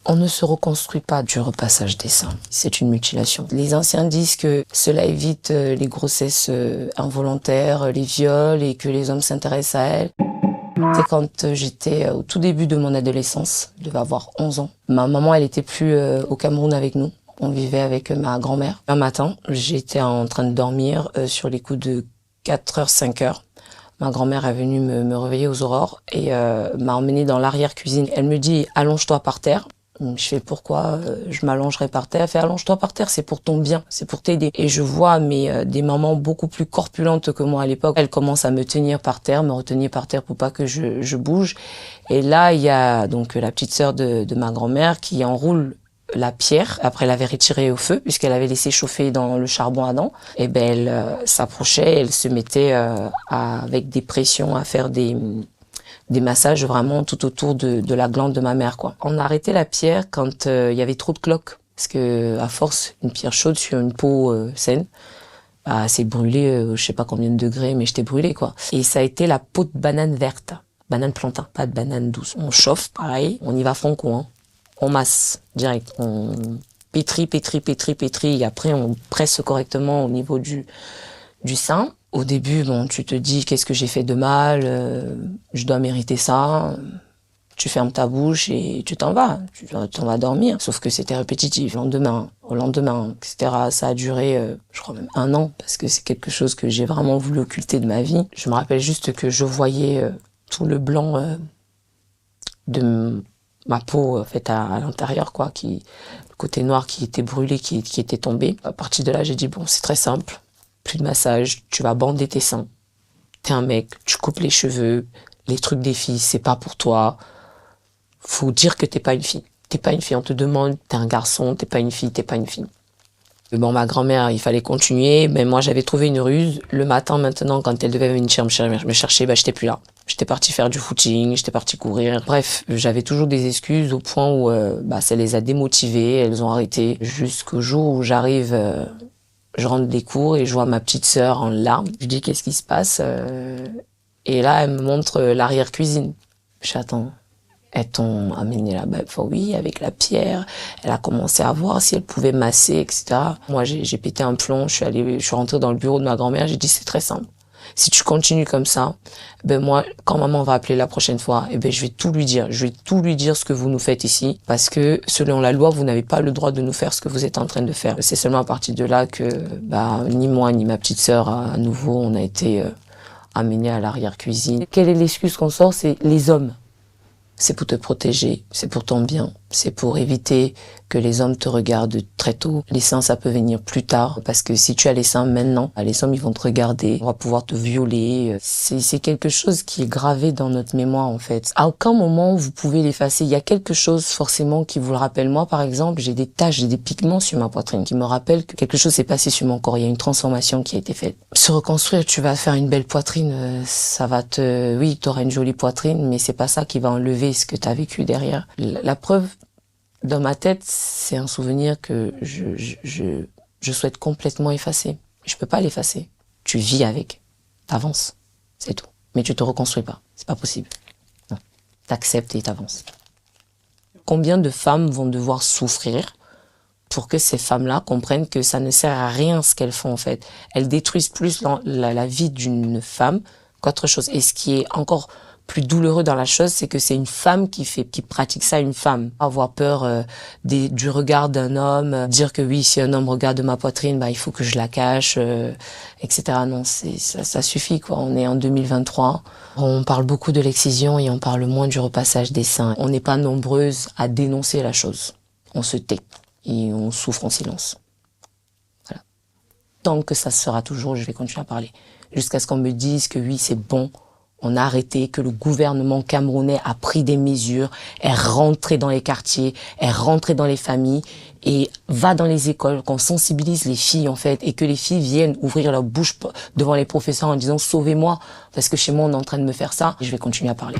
On ne se reconstruit pas du repassage des seins. C'est une mutilation. Les anciens disent que cela évite les grossesses involontaires, les viols et que les hommes s'intéressent à elles. C'est quand j'étais au tout début de mon adolescence, je devais avoir 11 ans. Ma maman, elle était plus au Cameroun avec nous. On vivait avec ma grand-mère. Un matin, j'étais en train de dormir sur les coups de 4h, 5h. Ma grand-mère est venue me réveiller aux aurores et m'a emmenée dans l'arrière-cuisine. Elle me dit « allonge-toi par terre ». Je fais pourquoi je m'allongerai par terre. Elle fait allonge-toi par terre, c'est pour ton bien, c'est pour t'aider. Et je vois des mamans beaucoup plus corpulentes que moi à l'époque. Elles commencent à me tenir par terre, me retenir par terre pour pas que je bouge. Et là, il y a donc la petite sœur de ma grand-mère qui enroule la pierre. Après, elle avait retiré au feu puisqu'elle avait laissé chauffer dans le charbon ardent. Et ben, elle s'approchait, elle se mettait avec des pressions à faire des massages vraiment tout autour de la glande de ma mère, quoi. On a arrêté la pierre quand il y avait trop de cloques. Parce que, à force, une pierre chaude sur une peau saine, bah, c'est brûlé, je sais pas combien de degrés, mais j'étais brûlée, quoi. Et ça a été la peau de banane verte. Banane plantain, pas de banane douce. On chauffe, pareil, on y va franco, hein. On masse, direct. On pétrit, et après on presse correctement au niveau du sein. Au début, bon, tu te dis, qu'est-ce que j'ai fait de mal, je dois mériter ça. Tu fermes ta bouche et tu t'en vas. Tu t'en vas dormir. Sauf que c'était répétitif. Au lendemain, etc. Ça a duré, je crois même 1 an, parce que c'est quelque chose que j'ai vraiment voulu occulter de ma vie. Je me rappelle juste que je voyais tout le blanc de ma peau, en fait, à l'intérieur, quoi, le côté noir qui était brûlé, qui était tombé. À partir de là, j'ai dit, bon, c'est très simple. Plus de massage, tu vas bander tes seins. T'es un mec, tu coupes les cheveux, les trucs des filles, c'est pas pour toi. Faut dire que t'es pas une fille. T'es pas une fille, on te demande, t'es un garçon, t'es pas une fille, t'es pas une fille. Bon, ma grand-mère, il fallait continuer, mais moi, j'avais trouvé une ruse. Le matin, maintenant, quand elle devait venir me chercher, bah, j'étais plus là. J'étais partie faire du footing, j'étais partie courir. Bref, j'avais toujours des excuses au point où, ça les a démotivées, elles ont arrêté. Jusqu'au jour où j'arrive, je rentre des cours et je vois ma petite sœur en larmes. Je dis, qu'est-ce qui se passe? Et là, elle me montre l'arrière-cuisine. Je dis, attends, elles t'ont amené là-bas? Oui, avec la pierre. Elle a commencé à voir si elle pouvait masser, etc. Moi, j'ai pété un plomb. Je suis rentrée dans le bureau de ma grand-mère. J'ai dit, c'est très simple. Si tu continues comme ça, moi, quand maman va appeler la prochaine fois, je vais tout lui dire. Je vais tout lui dire ce que vous nous faites ici. Parce que, selon la loi, vous n'avez pas le droit de nous faire ce que vous êtes en train de faire. C'est seulement à partir de là que, ni moi, ni ma petite sœur, à nouveau, on a été amenés à l'arrière-cuisine. Quelle est l'excuse qu'on sort? C'est les hommes. C'est pour te protéger, c'est pour ton bien, c'est pour éviter que les hommes te regardent très tôt. Les seins, ça peut venir plus tard, parce que si tu as les seins maintenant, les hommes, ils vont te regarder, on va pouvoir te violer. C'est quelque chose qui est gravé dans notre mémoire, en fait. À aucun moment, vous pouvez l'effacer. Il y a quelque chose, forcément, qui vous le rappelle. Moi, par exemple, j'ai des taches, j'ai des pigments sur ma poitrine qui me rappellent que quelque chose s'est passé sur mon corps. Il y a une transformation qui a été faite. Se reconstruire, tu vas faire une belle poitrine, ça va oui, tu auras une jolie poitrine, mais c'est pas ça qui va enlever ce que tu as vécu derrière. La preuve, dans ma tête, c'est un souvenir que je souhaite complètement effacer. Je peux pas l'effacer. Tu vis avec. T'avances. C'est tout. Mais tu te reconstruis pas. C'est pas possible. Non. T'acceptes et t'avances. Combien de femmes vont devoir souffrir pour que ces femmes-là comprennent que ça ne sert à rien ce qu'elles font, en fait. Elles détruisent plus la vie d'une femme qu'autre chose. Et ce qui est encore plus douloureux dans la chose, c'est que c'est une femme qui pratique ça, une femme. Avoir peur du regard d'un homme, dire que oui, si un homme regarde ma poitrine, il faut que je la cache, etc. Non, ça suffit, quoi. On est en 2023. On parle beaucoup de l'excision et on parle moins du repassage des seins. On n'est pas nombreuses à dénoncer la chose. On se tait et on souffre en silence. Voilà. Tant que ça sera toujours, je vais continuer à parler. Jusqu'à ce qu'on me dise que oui, c'est bon, on a arrêté, que le gouvernement camerounais a pris des mesures, est rentré dans les quartiers, est rentré dans les familles et va dans les écoles, qu'on sensibilise les filles, en fait, et que les filles viennent ouvrir leur bouche devant les professeurs en disant « Sauvez-moi, parce que chez moi, on est en train de me faire ça ». Je vais continuer à parler.